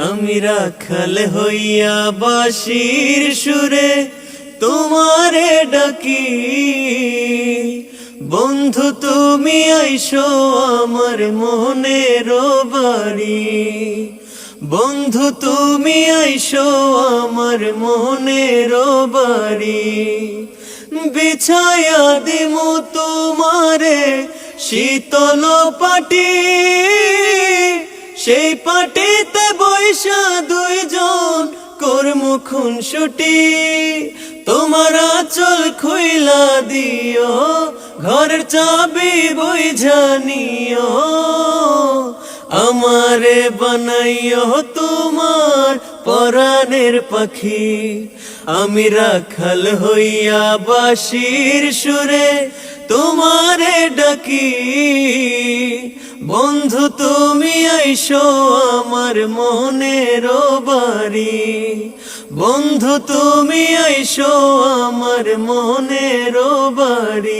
আমি রাখাল হইয়া বাঁশির সুরে তোমারে ডাকি, বন্ধু তুমি আইসো আমার মনের বাড়ি, বন্ধু তুমি আইসো আমার মনের বাড়ি। বিছায়া দিমু তোমারে শীতল পাটি, সেই পাটিতে বৈশা দুইজন করমু খুনসুটি। তোমার আঁচল খুইলা দিও, ঘরের চাবি বইঝা নিও, আমারে বানাইও তোমার পরাণের পাখি। আমি রাখাল হইয়া বাঁশির সুরে তোমারে ডাকি, বন্ধু তুমি আইসো আমার মনের বাড়ি, বন্ধু তুমি আইসো আমার মনের বাড়ি।